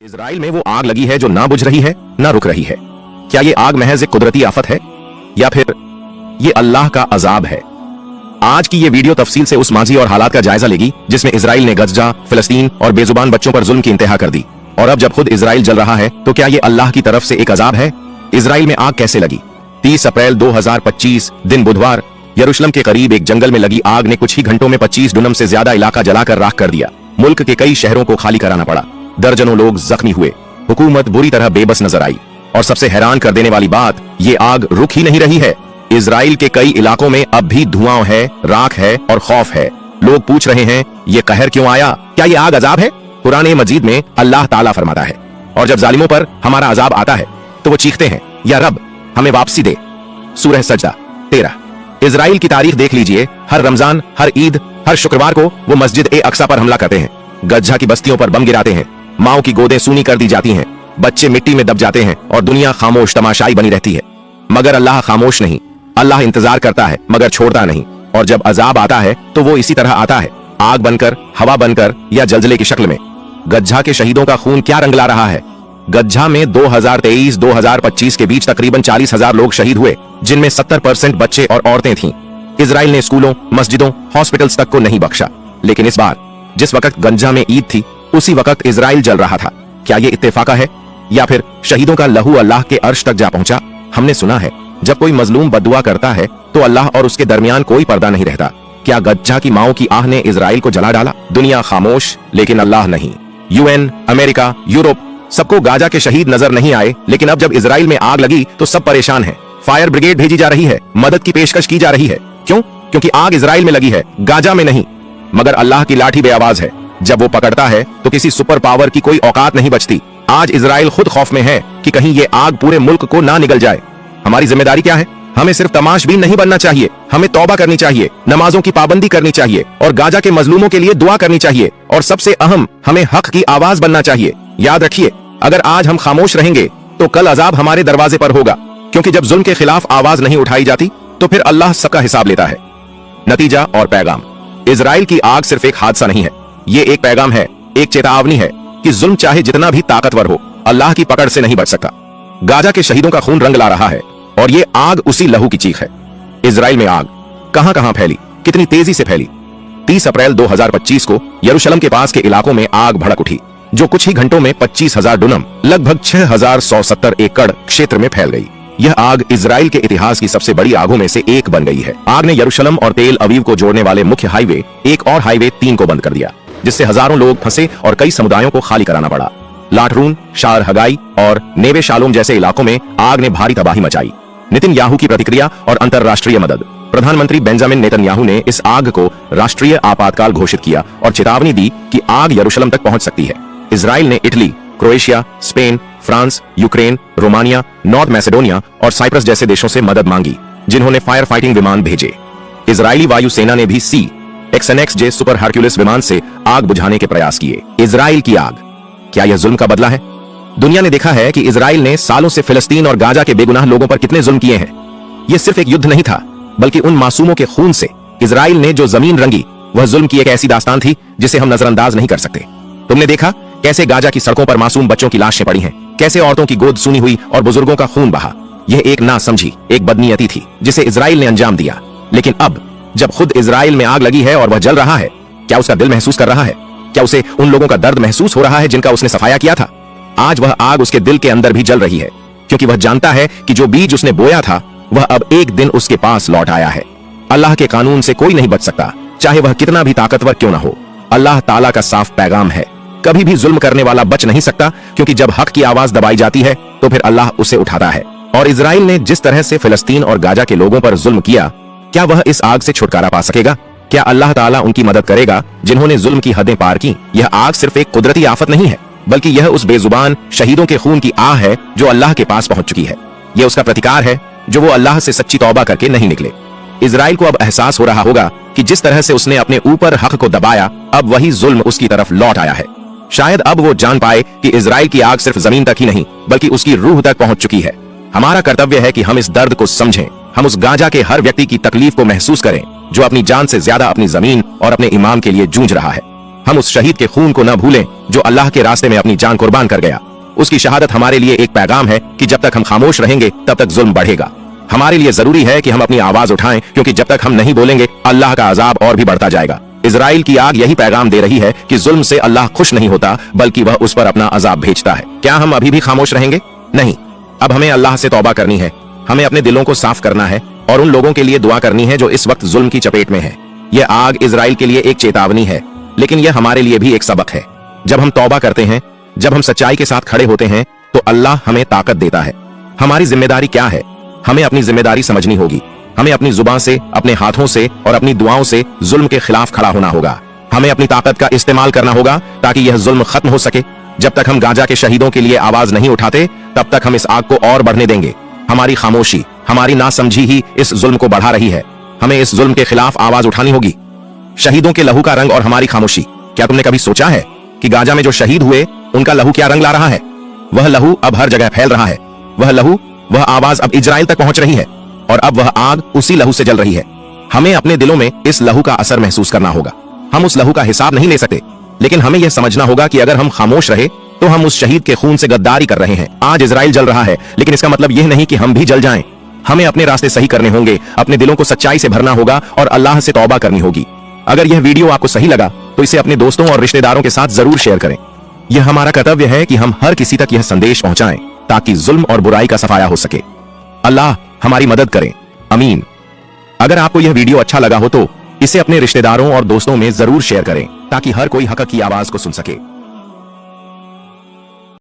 Israel में वो आग लगी है जो ना बुझ रही है ना रुक रही है। क्या ये आग महज एक कुदरती आफत है या फिर ये अल्लाह का अजाब है? आज की ये वीडियो तफसील से उस माजी और हालात का जायजा लेगी जिसमें इजराइल ने गजा, फिलिस्तीन और बेजुबान बच्चों पर जुल्म की इंतहा कर दी। और अब जब खुद इजराइल जल रहा है तो क्या ये अल्लाह की तरफ से एक अजाब है? इजराइल में आग कैसे लगी? 30 अप्रैल 2025 दिन बुधवार यरूशलेम के करीब एक जंगल में लगी आग ने कुछ ही घंटों में 25 डुनम से ज्यादा इलाका जलाकर राख कर दिया। मुल्क के कई शहरों को खाली कराना पड़ा, दर्जनों लोग जख्मी हुए, हुकूमत बुरी तरह बेबस नजर आई। और सबसे हैरान कर देने वाली बात, ये आग रुक ही नहीं रही है। इजराइल के कई इलाकों में अब भी धुआं है, राख है और खौफ है। लोग पूछ रहे हैं, ये कहर क्यों आया? क्या ये आग अजाब है? कुरान मजीद में अल्लाह ताला फरमाता है, और जब जालिमों पर हमारा अजाब आता है तो वो चीखते हैं, या रब हमें वापसी दे। सूरह सजदा 13। इजराइल की तारीख देख लीजिए, हर रमजान, हर ईद, हर शुक्रवार को वो मस्जिद ए अक्सा पर हमला करते हैं, गज्जा की बस्तियों पर बम गिराते हैं, माओ की गोदें सूनी कर दी जाती हैं, बच्चे मिट्टी में दब जाते हैं और दुनिया खामोश तमाशाई बनी रहती है। मगर अल्लाह खामोश नहीं, अल्लाह इंतजार करता है मगर छोड़ता नहीं। और जब अजाब आता है तो वो इसी तरह आता है, आग बनकर, हवा बनकर या जलजले की शक्ल में। गज्जा के शहीदों का खून क्या रंग ला रहा है? गज्जा में 2023-2025 के बीच तकरीबन 40,000 लोग शहीद हुए, जिनमें 70% बच्चे और औरतें थीं। इजराइल ने स्कूलों, मस्जिदों, हॉस्पिटल्स तक को नहीं बख्शा। लेकिन इस बार जिस वक्त गज्जा में ईद थी, उसी वक्त इजराइल जल रहा था। क्या ये इत्तेफाक है या फिर शहीदों का लहू अल्लाह के अर्श तक जा पहुंचा? हमने सुना है, जब कोई मजलूम बद्दुआ करता है तो अल्लाह और उसके दरमियान कोई पर्दा नहीं रहता। क्या गज्जा की माओ की आह ने इजराइल को जला डाला? दुनिया खामोश, लेकिन अल्लाह नहीं। यूएन, अमेरिका, यूरोप, सबको गाजा के शहीद नजर नहीं आए, लेकिन अब जब इजराइल में आग लगी तो सब परेशान हैं। फायर ब्रिगेड भेजी जा रही है, मदद की पेशकश की जा रही है। क्यों? क्योंकि आग इजराइल में लगी है, गाजा में नहीं। मगर अल्लाह की लाठी बेआवाज है, जब वो पकड़ता है तो किसी सुपर पावर की कोई औकात नहीं बचती। आज इजराइल खुद खौफ में है कि कहीं ये आग पूरे मुल्क को ना निगल जाए। हमारी जिम्मेदारी क्या है? हमें सिर्फ तमाशबीन नहीं बनना चाहिए, हमें तौबा करनी चाहिए, नमाजों की पाबंदी करनी चाहिए और गाजा के मजलूमों के लिए दुआ करनी चाहिए। और सबसे अहम, हमें हक की आवाज बनना चाहिए। याद रखिए, अगर आज हम खामोश रहेंगे तो कल अजाब हमारे दरवाजे पर होगा, क्योंकि जब जुल्म के खिलाफ आवाज नहीं उठाई जाती तो फिर अल्लाह सबका हिसाब लेता है। नतीजा और पैगाम, इजराइल की आग सिर्फ एक हादसा नहीं है, ये एक पैगाम है, एक चेतावनी है कि जुल्म चाहे जितना भी ताकतवर हो, अल्लाह की पकड़ से नहीं बच सकता। गाजा के शहीदों का खून रंग ला रहा है और ये आग उसी लहू की चीख है। इजराइल में आग कहां कहां फैली, कितनी तेजी से फैली? 30 अप्रैल 2025 को यरूशलेम के पास के इलाकों में आग भड़क उठी, जो कुछ ही घंटों में 25,000 डुनम, लगभग 6,170 एकड़ क्षेत्र में फैल गई। यह आग इजराइल के इतिहास की सबसे बड़ी आगों में से एक बन गई है। आग ने यरूशलेम और तेल अवीव को जोड़ने वाले मुख्य हाईवे 1 और हाईवे 3 को बंद कर दिया, जिससे हजारों लोग फंसे और कई समुदायों को खाली कराना पड़ा। लाटरून, शार हगाई और नेवे शालोम जैसे इलाकों में आग ने भारी तबाही मचाई। नेतन्याहू की प्रतिक्रिया और अंतर्राष्ट्रीय मदद। प्रधानमंत्री बेंजामिन नेतन्याहू ने इस आग को राष्ट्रीय आपातकाल घोषित किया और चेतावनी दी कि आग यरूशलेम तक पहुंच सकती है। इजराइल ने Italy, Croatia, Spain, France, Ukraine, Romania, North Macedonia और साइप्रस जैसे देशों से मदद मांगी, जिन्होंने फायर फाइटिंग विमान भेजे। इजरायली वायुसेना ने भी C-XNX-J सुपर हरक्यूलिस विमान से आग बुझाने के प्रयास किए। इजराइल की आग, क्या यह जुल्म का बदला है? दुनिया ने देखा है कि इजराइल ने सालों से फिलिस्तीन और गाजा के बेगुनाह लोगों पर कितने जुल्म किए हैं। यह सिर्फ एक युद्ध नहीं था, बल्कि उन मासूमों के खून से इजराइल ने जो जमीन रंगी, वह जुल्म की एक ऐसी दास्तान थी जिसे हम नजरअंदाज नहीं कर सकते। तुमने देखा कैसे गाजा की सड़कों पर मासूम बच्चों की लाशें पड़ी हैं, कैसे औरतों की गोद सूनी हुई और बुजुर्गों का खून बहा। यह एक ना समझी, एक बदनीयती थी जिसे इजराइल ने अंजाम दिया। लेकिन अब जब खुद इजराइल में आग लगी है और वह जल रहा है, क्या उसका दिल महसूस कर रहा है? क्या उसे उन लोगों का दर्द महसूस हो रहा है जिनका उसने सफाया किया था? आज वह आग उसके दिल के अंदर भी जल रही है, क्योंकि वह जानता है कि जो बीज उसने बोया था वह अब एक दिन उसके पास लौट आया है। अल्लाह के कानून से कोई नहीं बच सकता, चाहे वह कितना भी ताकतवर क्यों ना हो। अल्लाह ताला का साफ पैगाम है, कभी भी जुल्म करने वाला बच नहीं सकता, क्योंकि जब हक की आवाज दबाई जाती है तो फिर अल्लाह उसे उठाता है। और इजराइल ने जिस तरह से फिलिस्तीन और गाजा के लोगों पर जुल्म किया, क्या वह इस आग से छुटकारा पा सकेगा? क्या अल्लाह ताला उनकी मदद करेगा जिन्होंने जुल्म की हदें पार की? यह आग सिर्फ एक कुदरती आफत नहीं है, बल्कि यह उस बेजुबान शहीदों के खून की आह है जो अल्लाह के पास पहुंच चुकी है। यह उसका प्रतिकार है जो वो अल्लाह से सच्ची तौबा करके नहीं निकले। इजराइल को अब एहसास हो रहा होगा कि जिस तरह से उसने अपने ऊपर हक को दबाया, अब वही जुल्म उसकी तरफ लौट आया है। शायद अब वो जान पाए कि इजराइल की आग सिर्फ जमीन तक ही नहीं, बल्कि उसकी रूह तक पहुंच चुकी है। हमारा कर्तव्य है कि हम इस दर्द को समझें, हम उस गाजा के हर व्यक्ति की तकलीफ को महसूस करें जो अपनी जान से ज्यादा अपनी जमीन और अपने इमाम के लिए जूझ रहा है। हम उस शहीद के खून को न भूलें जो अल्लाह के रास्ते में अपनी जान कुर्बान कर गया। उसकी शहादत हमारे लिए एक पैगाम है कि जब तक हम खामोश रहेंगे तब तक जुल्म बढ़ेगा। हमारे लिए जरूरी है कि हम अपनी आवाज उठाएं, क्योंकि जब तक हम नहीं बोलेंगे अल्लाह का अजाब और भी बढ़ता जाएगा। इजराइल की आग यही पैगाम दे रही है कि जुल्म से अल्लाह खुश नहीं होता, बल्कि वह उस पर अपना अजाब भेजता है। क्या हम अभी भी खामोश रहेंगे? नहीं। अब हमें अल्लाह से तौबा करनी है। हमें अपने दिलों को साफ करना है और उन लोगों के लिए दुआ करनी है जो इस वक्त जुल्म की चपेट में है। यह आग इजराइल के लिए एक चेतावनी है, लेकिन यह हमारे लिए भी एक सबक है। जब हम तौबा करते हैं, जब हम सच्चाई के साथ खड़े होते हैं, तो अल्लाह हमें ताकत देता है। हमारी जिम्मेदारी क्या है? हमें अपनी जिम्मेदारी समझनी होगी। हमें अपनी जुबान से, अपने हाथों से और अपनी दुआओं से जुल्म के खिलाफ खड़ा होना होगा। हमें अपनी ताकत का इस्तेमाल करना होगा ताकि यह जुल्म खत्म हो सके। जब तक हम गाजा के शहीदों के लिए आवाज नहीं उठाते, तब तक हम इस आग को और बढ़ने देंगे। हमारी खामोशी, हमारी नासमझी ही इस जुल्म को बढ़ा रही है। हमें इस जुल्म के खिलाफ आवाज उठानी होगी। शहीदों के लहू का रंग और हमारी खामोशी। क्या तुमने कभी सोचा है कि गाजा में जो शहीद हुए उनका लहू क्या रंग ला रहा है? वह लहू अब हर जगह फैल रहा है। वह लहू, वह आवाज अब इजराइल तक पहुंच रही है और अब वह आग उसी लहू से जल रही है। हमें अपने दिलों में इस लहू का असर महसूस करना होगा। हम उस लहू का हिसाब नहीं ले सकते, लेकिन हमें यह समझना होगा कि अगर हम खामोश रहे तो हम उस शहीद के खून से गद्दारी कर रहे हैं। आज इजराइल जल रहा है, लेकिन इसका मतलब यह नहीं कि हम भी जल जाएं। हमें अपने रास्ते सही करने होंगे, अपने दिलों को सच्चाई से भरना होगा और अल्लाह से तौबा करनी होगी। अगर यह वीडियो आपको सही लगा तो इसे अपने दोस्तों और रिश्तेदारों के साथ जरूर शेयर करें। यह हमारा कर्तव्य है कि हम हर किसी तक यह संदेश पहुंचाएं ताकि जुल्म और बुराई का सफाया हो सके। अल्लाह हमारी मदद करें, अमीन। अगर आपको यह वीडियो अच्छा लगा हो तो इसे अपने रिश्तेदारों और दोस्तों में जरूर शेयर करें ताकि हर कोई हक की आवाज को सुन सके।